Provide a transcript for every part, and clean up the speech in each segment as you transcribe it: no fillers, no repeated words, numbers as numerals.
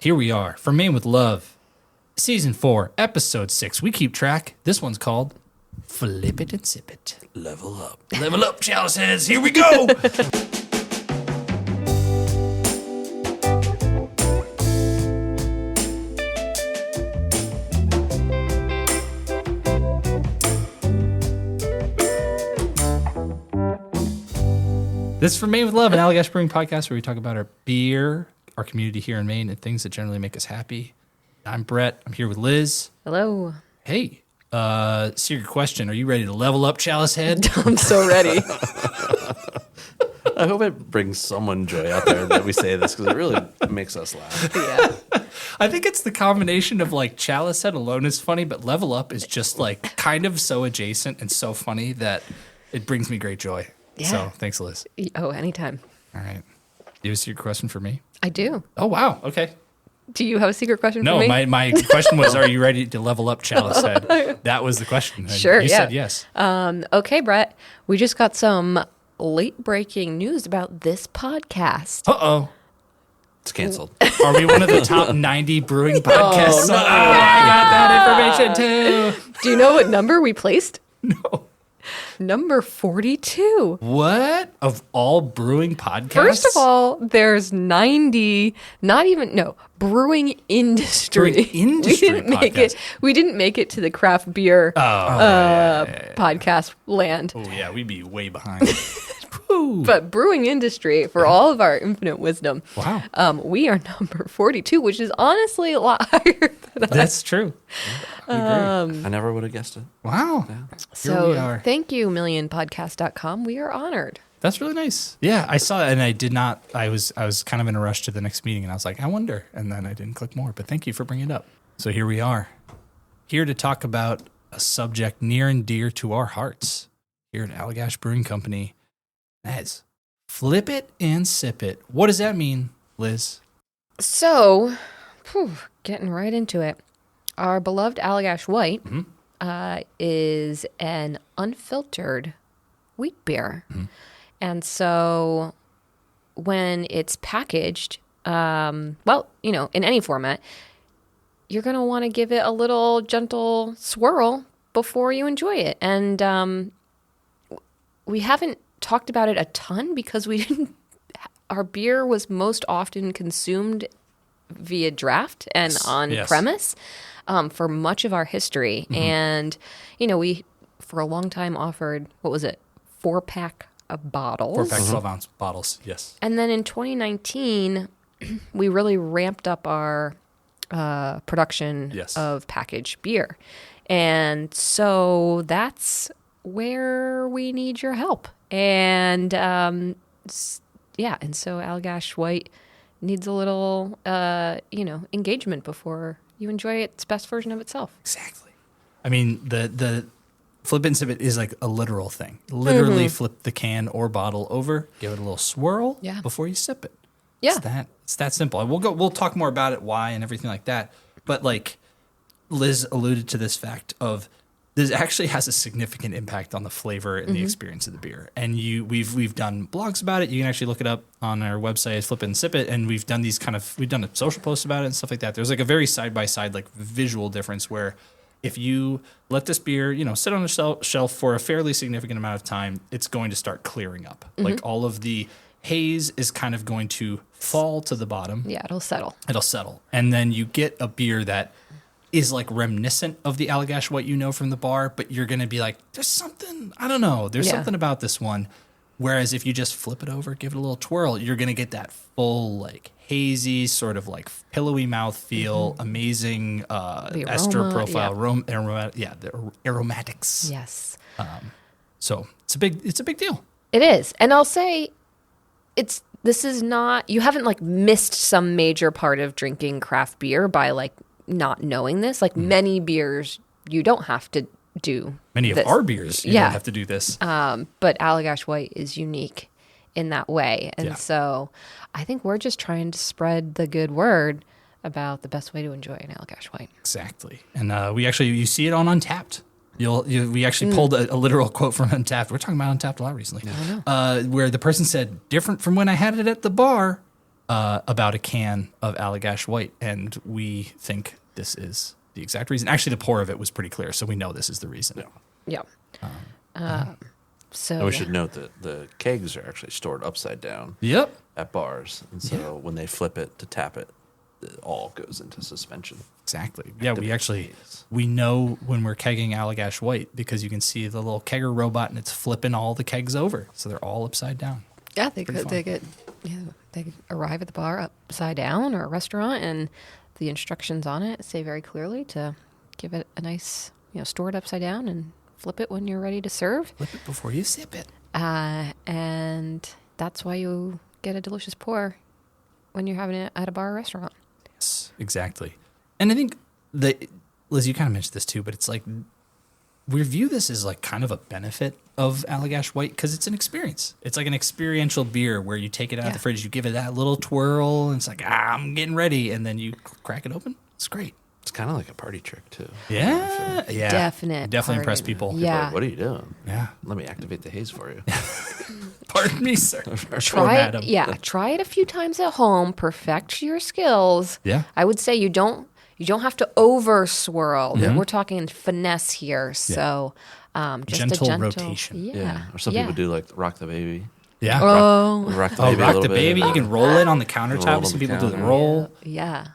Here we are, For Maine with Love, Season 4, Episode 6. We keep track. This one's called Flip It and Sip It. Level up. Level up, chalice heads. Here we go. This is For Maine with Love, an Allagash Brewing podcast where we talk about our beer, our community here in Maine, and things that generally make us happy. I'm Brett. I'm here with Liz. Hello. Hey, secret question. Are you ready to level up, chalice head? I'm so ready. I hope it brings someone joy out there that we say this, because it really makes us laugh. Yeah. I think it's the combination of like chalice head alone is funny, but level up is just like kind of so adjacent and so funny that it brings me great joy. Yeah. So thanks, Liz. Oh, anytime. All right. You have a secret question for me? I do. Oh, wow. Okay. Do you have a secret question No, for me? my question was, are you ready to level up, chalice head? That was the question. And Sure, you yeah. said yes. Okay, Brett. We just got some late-breaking news about this podcast. Uh-oh. It's canceled. Are we one of the top 90 brewing podcasts? no. I got that information too. Do you know what number we placed? No. Number 42. What? Of all brewing podcasts? First of all, there's 90, brewing industry. Brewing industry We didn't make it to the craft beer podcast land. Oh, yeah, we'd be way behind. Woo. But brewing industry, for all of our infinite wisdom, Wow. we are number 42, which is honestly a lot higher than That's true. We agree. I never would have guessed it. Wow. Yeah. So we are. thank you, millionpodcast.com. We are honored. That's really nice. Yeah, I saw it, and I did not. I was kind of in a rush to the next meeting, and I was like, I wonder. And then I didn't click more. But thank you for bringing it up. So here we are, here to talk about a subject near and dear to our hearts here at Allagash Brewing Company. That's Flip It and Sip It. What does that mean, Liz? So, getting right into it. Our beloved Allagash White is an unfiltered wheat beer. Mm-hmm. And so when it's packaged, in any format, you're going to want to give it a little gentle swirl before you enjoy it. And we haven't talked about it a ton because our beer was most often consumed via draft and on premise for much of our history. Mm-hmm. And, we for a long time offered, 4-pack of bottles. 4-pack, 12-ounce bottles, yes. And then in 2019, we really ramped up our production of packaged beer. And so that's where we need your help. And and so Allagash White needs a little, engagement before you enjoy its best version of itself. Exactly. I mean, the flip and sip it is like a literal thing. Literally flip the can or bottle over, give it a little swirl before you sip it. Yeah. It's that simple. And we'll talk more about it, why and everything like that. But like Liz alluded to this fact of this actually has a significant impact on the flavor and the experience of the beer. And we've done blogs about it. You can actually look it up on our website, Flip It and Sip It, and we've done a social post about it and stuff like that. There's like a very side by side like visual difference where if you let this beer, sit on the shelf for a fairly significant amount of time, it's going to start clearing up. Mm-hmm. Like all of the haze is kind of going to fall to the bottom. Yeah, it'll settle. And then you get a beer that is like reminiscent of the Allagash White from the bar, but you're going to be like, there's something, I don't know, there's something about this one. Whereas if you just flip it over, give it a little twirl, you're going to get that full, like, hazy, sort of like pillowy mouthfeel, amazing ester profile, the aromatics. Yes. So it's a big deal. It is. And I'll say this is not, you haven't like missed some major part of drinking craft beer by like not knowing this. Like many beers, you don't have to do Many this. Of our beers, you don't have to do this. But Allagash White is unique in that way. And so I think we're just trying to spread the good word about the best way to enjoy an Allagash White. Exactly. And you see it on Untapped. We actually pulled a literal quote from Untapped. We're talking about Untapped a lot recently. Where the person said, different from when I had it at the bar, about a can of Allagash White, and we think this is the exact reason. Actually, the pour of it was pretty clear, so we know this is the reason. Yeah. So And we should note that the kegs are actually stored upside down Yep. at bars. And so when they flip it to tap it, it all goes into suspension. Exactly. Yeah, we know when we're kegging Allagash White because you can see the little kegger robot and it's flipping all the kegs over, so they're all upside down. yeah, Pretty they arrive at the bar upside down or a restaurant, and the instructions on it say very clearly to give it a nice, store it upside down and flip it when you're ready to serve. Flip it before you sip it. And that's why you get a delicious pour when you're having it at a bar or restaurant. Yes, exactly. And I think Liz, you kind of mentioned this too, but it's like we view this as like kind of a benefit of Allagash White because it's an experience. It's like an experiential beer where you take it out of the fridge, you give it that little twirl, and it's like, I'm getting ready, and then you crack it open. It's great. It's kind of like a party trick, too. Yeah. Definitely impress people. Yeah. Like, what are you doing? Yeah. Let me activate the haze for you. Pardon me, sir. Try it a few times at home. Perfect your skills. Yeah. I would say you don't have to over swirl. Yeah. We're talking finesse here. So just Gentle a gentle rotation. Yeah. Or some people do like rock the baby. Yeah. Rock the baby. Rock a little the baby. bit. You can roll it on the Roll countertop. on Some the people do the counter. roll. Yeah.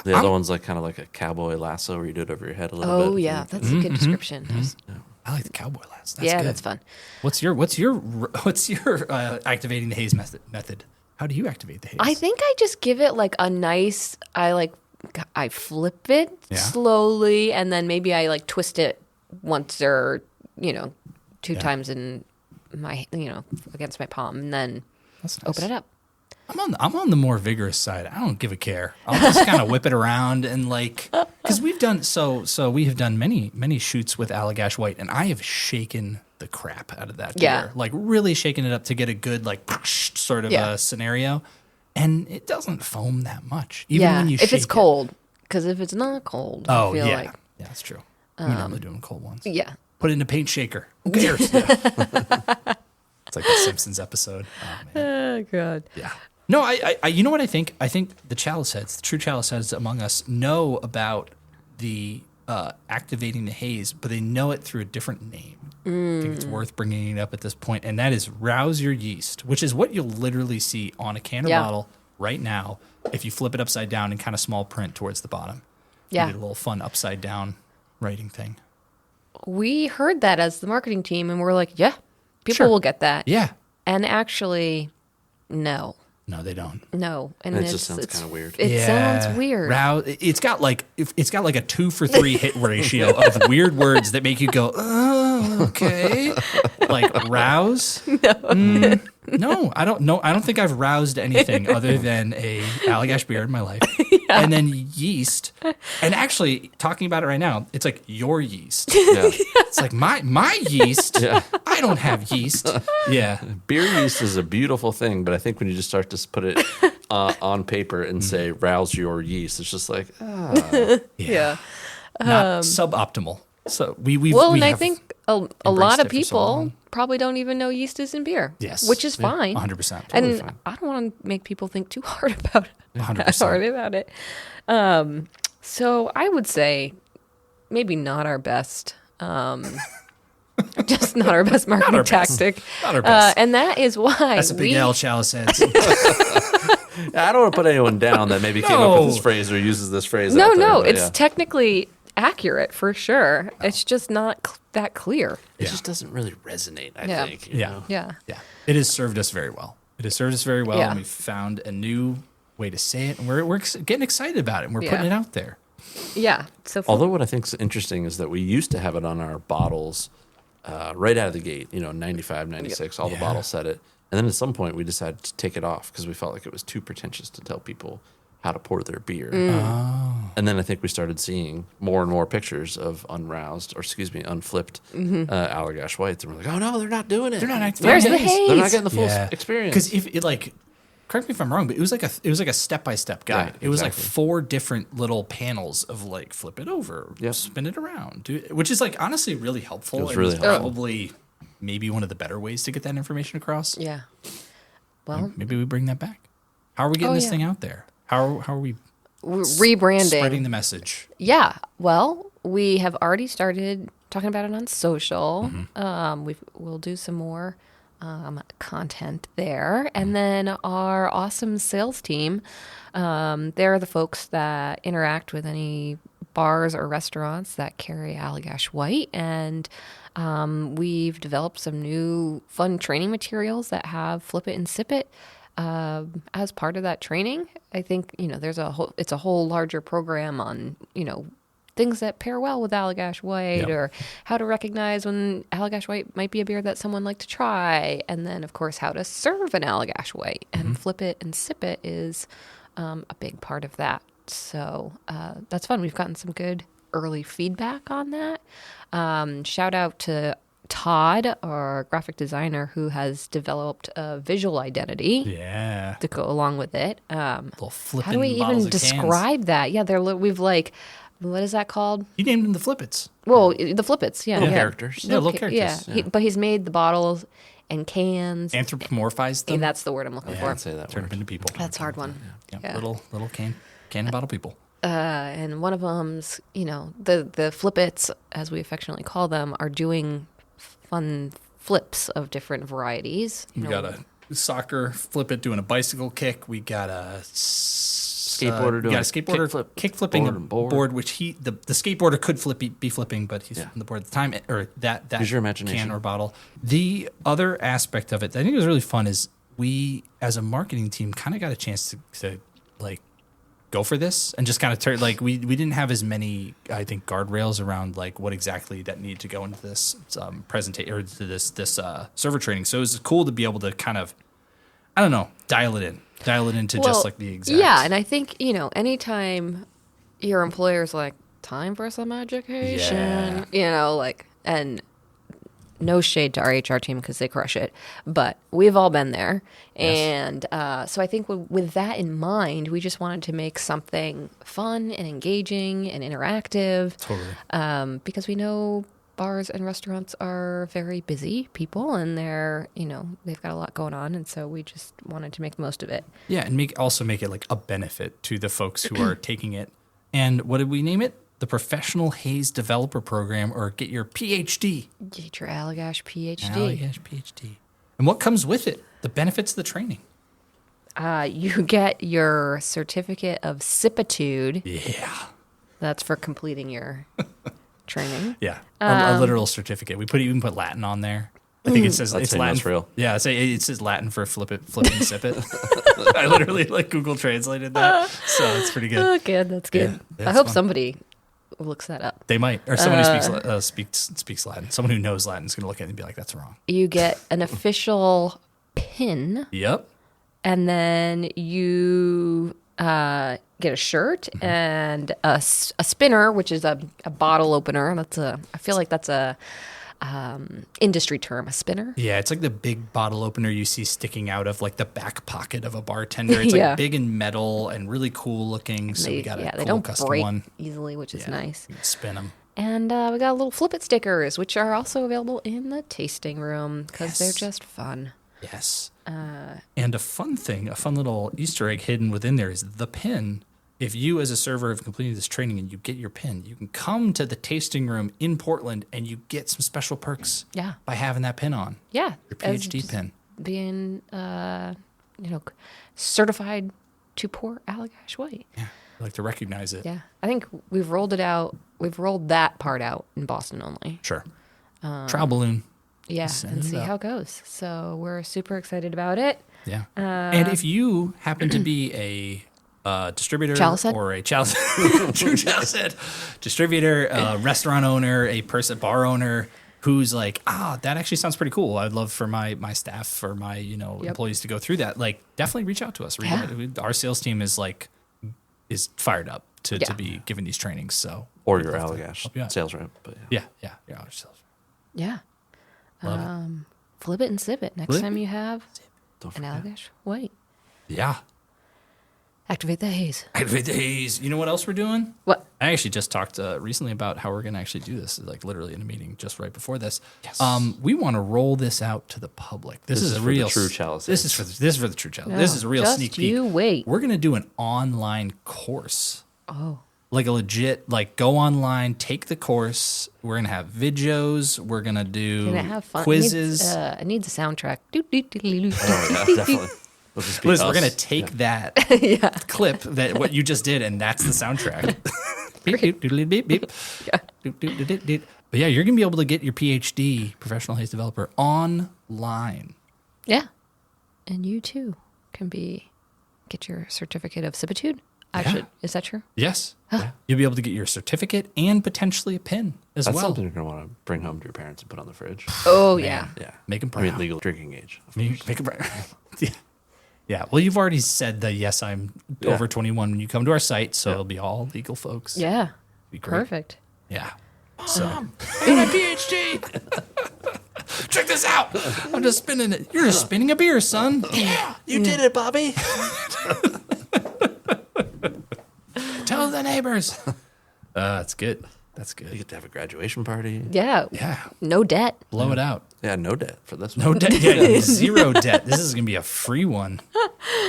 The other one's like kind of like a cowboy lasso where you do it over your head a little bit. Oh yeah, that's a good description. I like the cowboy last. That's Yeah, good. that's fun. What's your activating the haze method? How do you activate the haze? I think I just give it like a nice. I flip it Yeah. slowly, and then maybe I like twist it once or two times in my against my palm, and then That's nice. open it up. I'm on the more vigorous side. I don't give a care. I'll just kind of whip it around and because we have done many shoots with Allagash White, and I have shaken the crap out of that Yeah. beer, like really shaking it up to get a good sort of a scenario, and it doesn't foam that much. Even when you if shake it's it. cold, because if it's not cold, I feel yeah, like yeah, that's true. We normally do them cold ones. yeah. Put it in a paint shaker. Who cares? It's like the Simpsons episode. Oh man. Oh god. Yeah. No, I you know what I think? I think the chalice heads, the true chalice heads among us know about the activating the haze, but they know it through a different name. I think it's worth bringing it up at this point, and that is rouse your yeast, which is what you'll literally see on a can or bottle right now if you flip it upside down in kind of small print towards the bottom. Yeah. You did a little fun upside down writing thing. We heard that as the marketing team, and we're like, yeah, people Sure. will get that. Yeah. And actually, no. No, they don't. No, and It just sounds kind of weird. It sounds weird. It's got like a 2-for-3 hit ratio of weird words that make you go, oh, okay. Like rouse. No, I don't know. I don't think I've roused anything other than a Allagash beer in my life, and then yeast. And actually, talking about it right now, it's like your yeast. Yeah. It's like my yeast. Yeah. I don't have yeast. Yeah. Beer yeast is a beautiful thing, but I think when you just start to put it on paper and say rouse your yeast, it's just like, Yeah. Not suboptimal. So we And I have think a embraced lot of it for so people long. probably don't even know yeast is in beer. Yes. Which is fine. 100%. And fine. I don't want to make people think too hard about it. 100%. So I would say maybe not our best. Just not our best marketing our best. tactic. Not our best. And that is why That's a big L chalice heads. I don't want to put anyone down that maybe came up with this phrase or uses this phrase. No, out there, but it's yeah. technically accurate for sure. It's just not that clear. It just doesn't really resonate, I Yeah. think. you Yeah. know? Yeah. Yeah. It has served us very well. It has served us very well, Yeah. and we've found a new way to say it, and we're getting excited about it, and we're putting it out there. Yeah. So Although what I think is interesting is that we used to have it on our bottles right out of the gate, 95, 96, all the Yeah. bottles said it. And then at some point we decided to take it off because we felt like it was too pretentious to tell people how to pour their beer. And then I think we started seeing more and more pictures of unflipped Allagash Whites. And we're like, oh no, they're not doing it. They're not acting. Where's the Yes. haze? They're not getting the full experience. Because if it correct me if I'm wrong, but it was like a step-by-step guide. Right, It was like exactly. 4 different little panels of like flip it over, spin it around, which is like honestly really helpful. It was and really it's helpful. probably maybe one of the better ways to get that information across. yeah. Well, Maybe we bring that back. How are we getting this yeah. thing out there? How are we Rebranding. spreading the message? Yeah. Well, we have already started talking about it on social. We'll do some more content there. And then our awesome sales team, they're the folks that interact with any bars or restaurants that carry Allagash White. And we've developed some new fun training materials that have Flip It and Sip It as part of that training. I think, there's it's a whole larger program on, things that pair well with Allagash White, or how to recognize when Allagash White might be a beer that someone like to try. And then, of course, how to serve an Allagash White. And Flip It and Sip It is a big part of that. So that's fun. We've gotten some good early feedback on that. Shout out to Todd, our graphic designer, who has developed a visual identity to go along with it. Little flipping How do we even bottles of describe that? Yeah, we've what is that called? You named them the Flippets. Well, the Flippets, yeah. Little characters. Yeah, little characters. Yeah, but he's made the bottles and cans. Anthropomorphized them. And that's the word I'm looking for. I'd say that Turn word. them into people. That's a hard one. Yeah. Little can and bottle people. And one of them's, the Flippets, as we affectionately call them, are doing fun flips of different varieties. We got a soccer flip it doing a bicycle kick. We got a Skateboarder doing a skateboarder kick flipping board, which the skateboarder could be flipping, but he's on the board at the time, or that Use your imagination. can or bottle. The other aspect of it that I think was really fun is we, as a marketing team, kind of got a chance to like go for this and just kind of turn, like we didn't have as many, I think, guardrails around like what exactly that needed to go into this presentation or to this server training. So it was cool to be able to kind of, I don't know, dial it into just like the exact. Yeah, and I think, anytime your employer's like, time for some education, and no shade to our HR team because they crush it, but we've all been there. Yes. And so I think with that in mind, we just wanted to make something fun and engaging and interactive. Totally. Because we know bars and restaurants are very busy people, and they've got a lot going on, and so we just wanted to make the most of it. Yeah, and also make it like a benefit to the folks who are taking it. And what did we name it? The Professional Haze Developer Program, or get your PhD. Get your Allagash PhD. Allagash PhD. And what comes with it? The benefits of the training. You get your certificate of sipitude. Yeah. That's for completing your training. Yeah, a literal certificate. We even put Latin on there. I think it says it's Latin. That's real. Yeah, it says Latin for flip it and sip it. I literally Google translated that, so it's pretty good. Oh, good. That's good. Yeah, I hope fun. somebody looks that up. They might, or someone who speaks Latin. Someone who knows Latin is going to look at it and be like, "That's wrong." You get an official pin. Yep. And then you get a shirt and a spinner, which is a bottle opener. I feel like that's a industry term, a spinner. Yeah, it's like the big bottle opener you see sticking out of like the back pocket of a bartender. It's like big and metal and really cool looking. So we got a cool they don't custom break one easily, which is nice. You can spin them. And we got little Flip It stickers, which are also available in the tasting room because they're just fun. Yes. And a fun little Easter egg hidden within there is the pin. If you, as a server, have completed this training and you get your pin, you can come to the tasting room in Portland and you get some special perks by having that pin on. Yeah. Your PhD pin. Being, certified to pour Allagash White. Yeah. I like to recognize it. Yeah. I think we've rolled it out. We've rolled that part out in Boston only. Sure. Trial balloon. Yeah, and see how it goes. So we're super excited about it. Yeah. And if you happen to be a distributor or a distributor, restaurant owner, bar owner who's like, that actually sounds pretty cool. I'd love for my staff or my employees to go through that. Like, definitely reach out to us. Our sales team is fired up to be giving these trainings. So or your Allagash sales rep. But yeah, our sales rep. Yeah. Flip it and sip it next time you have an Allagash White. Yeah. Activate the haze. Activate the haze. You know what else we're doing? What? I actually just talked recently about how we're going to actually do this, like literally in a meeting just right before this. Yes. We want to roll this out to the public. This is a for real the true chalice. This is for the true chalice. No, this is a real just sneak peek. you wait. We're going to do an online course. Oh. Like a legit, like go online, take the course. We're gonna have videos. We're gonna do Can it have fun? quizzes. It needs a soundtrack. Oh, yeah, definitely. We'll just be Liz, we're us. gonna take that clip that what you just did, and that's the soundtrack. Beep, beep, doodly, beep, beep. Yeah. Doop, doop, doop, doop, doop. But yeah, you're gonna be able to get your PhD, professional haze developer, online. Yeah. And you too can get your certificate of sibitude. Actually, is that true? Yes, you'll be able to get your certificate and potentially a pin as That's well. something you're going to want to bring home to your parents and put on the fridge. Oh, yeah. Yeah. Make 'em I mean, proud. legal drinking age. Make it yeah. Yeah. Well, you've already said that, yes, I'm over 21 when you come to our site, so it'll be all legal folks. Yeah. Be great. Perfect. Yeah. So, I got my PhD. Check this out. I'm just spinning it. You're just spinning a beer, son. Yeah. You did it, Bobby. Tell the neighbors. That's good. That's You good. get to have a graduation party. Yeah. Yeah. No debt. Blow it out. Yeah, no debt for this No one. debt. Yeah, zero debt. This is going to be a free one.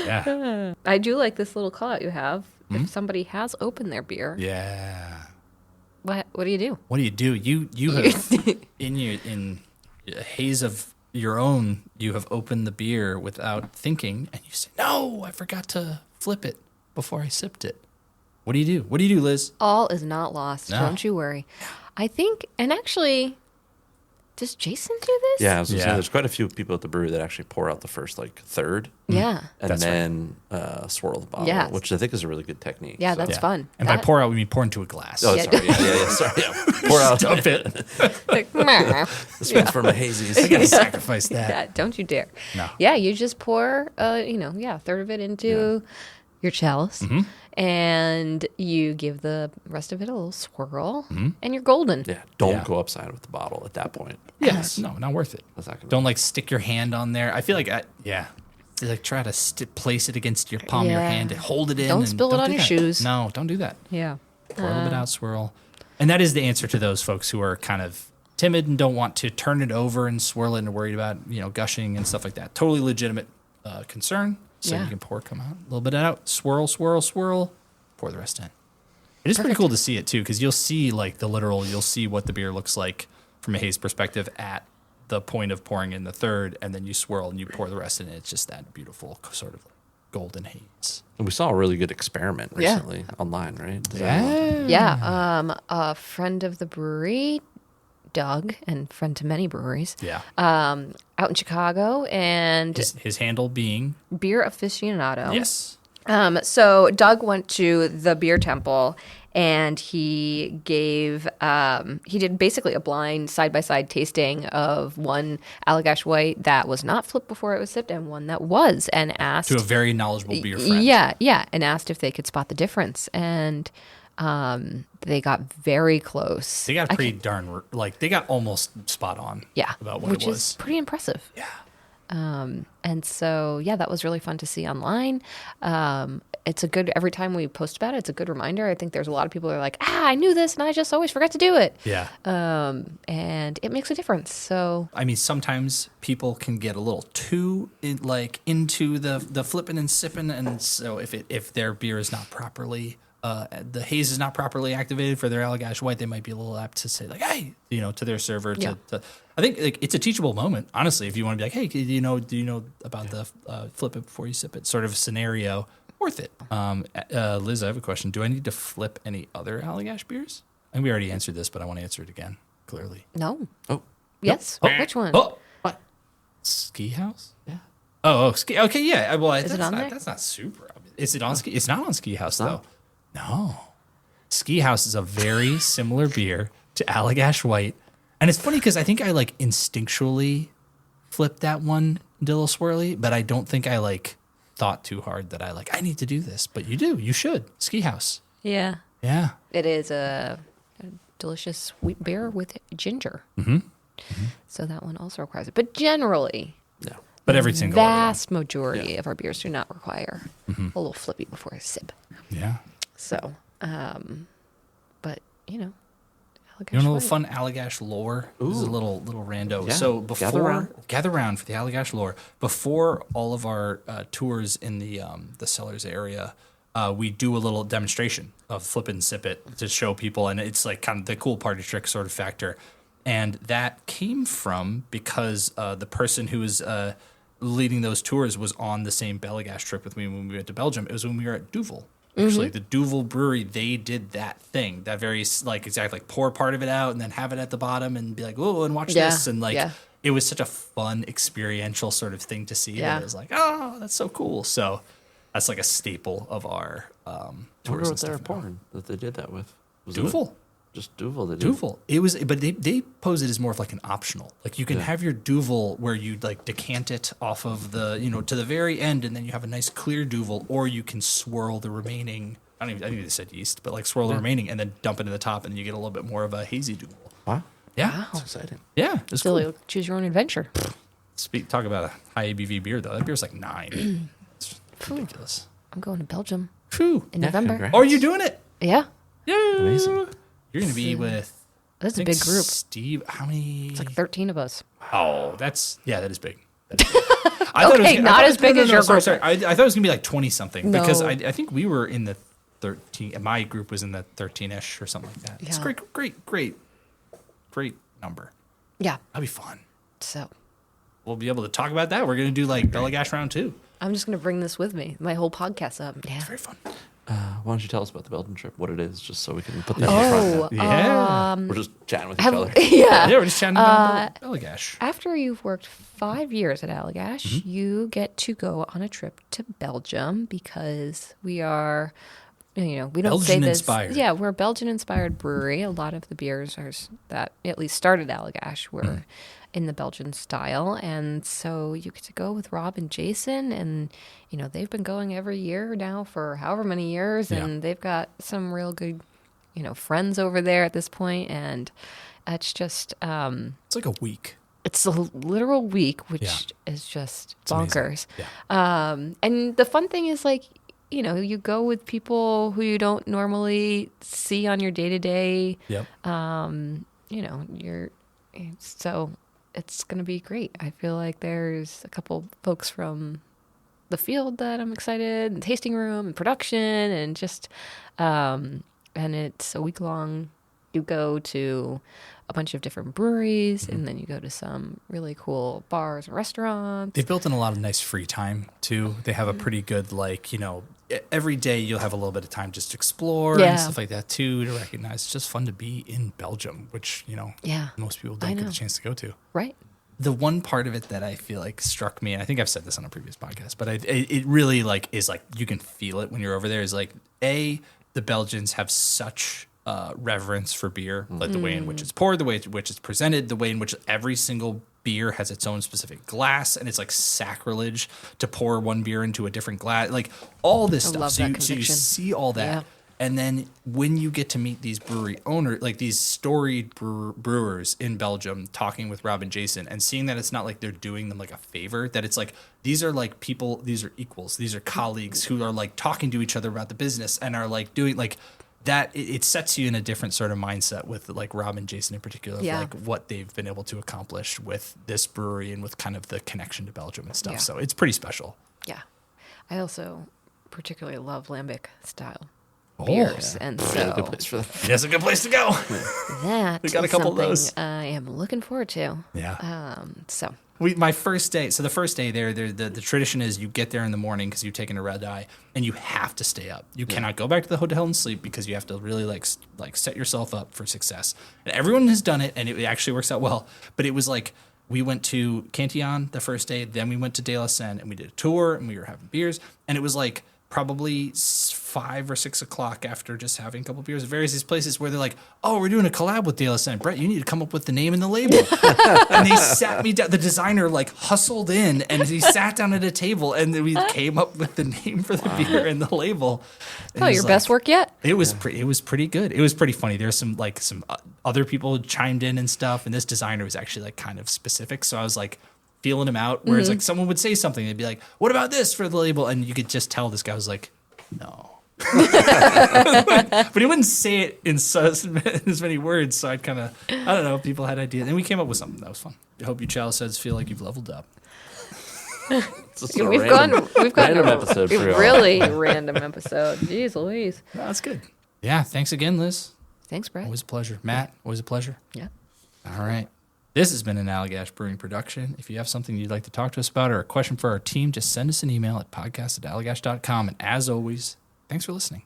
Yeah. I do like this little call out you have. If somebody has opened their beer, Yeah. what do you do? What do? You have in a haze of your own, you have opened the beer without thinking, and you say, "No, I forgot to flip it before I sipped it." What do you do? What do you do, Liz? All is not lost. No. Don't you worry. I think, and actually, does Jason do this? Yeah, I was gonna say, Yeah. there's quite a few people at the brewery that actually pour out the first third Yeah. and That's then swirl the bottle, Yes. which I think is a really good technique. Yeah, So- that's fun. And by That- pour out, we mean pour into a glass. Oh, Yeah. sorry. Yeah. Sorry. Yeah. Pour out. Dump it. like, meh. This one's for my hazies. I gotta sacrifice that. Yeah, don't you dare. No. Yeah, you just pour, a third of it into your chalice, and you give the rest of it a little swirl, and you're golden. Yeah, don't Yeah. go upside with the bottle at that point. Yes. No, not worth it. That's not gonna Don't like stick your hand on there. I feel like like try to place it against your palm of your Yeah. hand and hold it in. Don't and spill it on do your that. shoes. No, don't do that. Yeah. Pour a little bit out, swirl. And that is the answer to those folks who are kind of timid and don't want to turn it over and swirl it and are worried about, gushing and stuff like that. Totally legitimate concern. So Yeah. you can come out, a little bit out, swirl, swirl, swirl, pour the rest in. It is pretty Perfect. cool to see it too, because you'll see you'll see what the beer looks like from a haze perspective at the point of pouring in the third, and then you swirl and you pour the rest in. It's just that beautiful sort of golden haze. And we saw a really good experiment Yeah. recently online, right? Does that- Yeah. A friend of the brewery, Doug, and friend to many breweries, Yeah. out in Chicago, and His handle being beer aficionado. yes. So Doug went to the beer temple, and he did basically a blind side-by-side tasting of one Allagash White that was not flipped before it was sipped, and one that was, and asked To a very knowledgeable beer friend. Yeah, and asked if they could spot the difference, and they got very close. They got pretty darn they got almost spot on. Yeah, About what which it was. is pretty impressive. Yeah. And so, yeah, that was really fun to see online. It's a good, every time we post about it, it's a good reminder. I think there's a lot of people who are like, I knew this and I just always forgot to do it. Yeah. And it makes a difference. So, I mean, sometimes people can get a little too into the flipping and sipping, and so if their beer is not properly, the haze is not properly activated for their Allagash White, they might be a little apt to say hey, to their server. Yeah. I think it's a teachable moment, honestly. If you want to be like, hey, do you know about the flip it before you sip it sort of scenario, worth it. Liz, I have a question. Do I need to flip any other Allagash beers? I think we already answered this, but I want to answer it again. Clearly. no. Oh, Yes. Oh. Which one? Oh, what? Ski House? yeah. Oh, Ski. Okay, yeah. Well, Is it on not, there? That's not super obvious. Is it on Ski? It's not on Ski House though. No. Ski House is a very similar beer to Allagash White, and it's funny because I think I instinctually flipped that one a little swirly, but I don't think I thought too hard that I need to do this. But you do. You should. Ski House. Yeah. Yeah. It is a delicious sweet beer with ginger. So that one also requires it. But generally, No. But every single other one. vast majority of our beers do not require a little flippy before a sip. Yeah. So, you know, Allagash You want a little White. fun Allagash lore? This is a little rando. Yeah. So Gather round for the Allagash lore. Before all of our tours in the Cellars area, we do a little demonstration of flip it and sip it to show people, and it's like kind of the cool party trick sort of factor. And that came from because the person who was leading those tours was on the same Allagash trip with me when we went to Belgium. It was when we were at Duvel. Actually, the Duvel Brewery, they did that thing, that very pour part of it out and then have it at the bottom and be like, oh, and watch this. And it was such a fun experiential sort of thing to see. Yeah. And it was like, oh, that's so cool. So that's like a staple of our I tours wonder and what they were stuff. pouring that they did that with. Was it Duvel. just Duvel. They did. Duvel. It was, but they pose it as more of like an optional. Like you can have your Duvel where you like decant it off of the, to the very end, and then you have a nice clear Duvel, or you can swirl the remaining. I think they said yeast, but like swirl the remaining and then dump it in the top, and you get a little bit more of a hazy Duvel. Wow. Yeah, That's exciting. yeah, it's So cool. choose your own adventure. Talk about a high ABV beer though. That beer's like 9. It's ridiculous. I'm going to Belgium Phew. in November. congrats. Oh, are you doing it? Yeah, Yeah. Amazing. You're going to be with. that's I a think big group. Steve, how many? It's like 13 of us. Oh, that is big. That is big. I thought it was Okay, gonna- not I thought- as big as your sorry, group. sorry. I thought it was gonna be like 20 something because No. I think we were in the 13. My group was in the 13ish or something like that. It's Yeah. great number. Yeah. That'd be fun. So We'll be able to talk about that. We're gonna do like Allagash round 2. I'm just going to bring this with me. My whole podcast up. Yeah. It's very fun. Why don't you tell us about the Belgian trip? What it is, just so we can put that in front. Yeah. We're just chatting with each Have- other. yeah. Yeah, we're just chatting about Allagash. After you've worked 5 years at Allagash, you get to go on a trip to Belgium because we are, we don't say Belgian this. inspired. Yeah, we're a Belgian-inspired brewery. A lot of the beers that at least started Allagash were in the Belgian style, and so you get to go with Rob and Jason, and they've been going every year now for however many years, and they've got some real good, friends over there at this point, and it's just. It's like a week. It's a literal week, which Yeah. is just It's amazing. bonkers. Yeah. And the fun thing is, like, you go with people who you don't normally see on your day to day. Yep. So it's going to be great. I feel like there's a couple folks from the field that I'm excited, and tasting room and production, and just, and it's a week long. You go to a bunch of different breweries, and then you go to some really cool bars and restaurants. They've built in a lot of nice free time too. They have a pretty good every day you'll have a little bit of time just to explore Yeah. and stuff like that too, to recognize it's just fun to be in Belgium, which Yeah. most people I don't get know. the chance to go to. Right. The one part of it that I feel like struck me, and I think I've said this on a previous podcast, but it really is you can feel it when you're over there, is like the Belgians have such reverence for beer, like the way in which it's poured, the way in which it's presented, the way in which every single beer has its own specific glass, and it's like sacrilege to pour one beer into a different glass, like all this stuff. love So that you conviction. see all that. Yeah. And then when you get to meet these brewery owners, like these storied brewers in Belgium, talking with Rob and Jason, and seeing that it's not like they're doing them like a favor, that it's like these are like people, these are equals, these are colleagues who are like talking to each other about the business and are like doing like that. It sets you in a different sort of mindset with like Rob and Jason in particular, of Yeah. like what they've been able to accomplish with this brewery and with kind of the connection to Belgium and stuff. Yeah. So it's pretty special. Yeah. I also particularly love lambic style Oh, beers. Yeah. And Yeah, so good place for that. That's a good place to go. that We got a is couple of something those. I am looking forward to. Yeah. So My first day. So the first day there, the tradition is you get there in the morning because you've taken a red eye, and you have to stay up. You cannot go back to the hotel and sleep because you have to really like set yourself up for success. And everyone has done it, and it actually works out well. But it was like we went to Cantillon the first day, then we went to De La Seine, and we did a tour, and we were having beers, and it was like probably 5 or 6 o'clock after just having a couple beers at various these places where they're like, oh, we're doing a collab with De La Seine. Brett, you need to come up with the name and the label. And they sat me down. The designer like hustled in, and he sat down at a table, and then we came up with the name for the beer and the label. And oh, it was your like- best work yet? It was it was pretty good. It was pretty funny. There's some other people who chimed in and stuff, and this designer was actually like kind of specific. So I was like feeling him out. Where it's like someone would say something, they'd be like, "What about this for the label?" And you could just tell this guy was like, "No, But he wouldn't say it in as many words, so I'd kind of, I don't know, people had ideas. And we came up with something that was fun. I hope you chalice heads feel like you've leveled up. We've gone random episode for y'all. really random episode. Jeez Louise. No, that's good. Yeah, thanks again, Liz. Thanks, Brett. Always a pleasure. Matt, always a pleasure. Yeah. All right. This has been an Allagash Brewing production. If you have something you'd like to talk to us about or a question for our team, just send us an email at podcast@allagash.com. And as always, thanks for listening.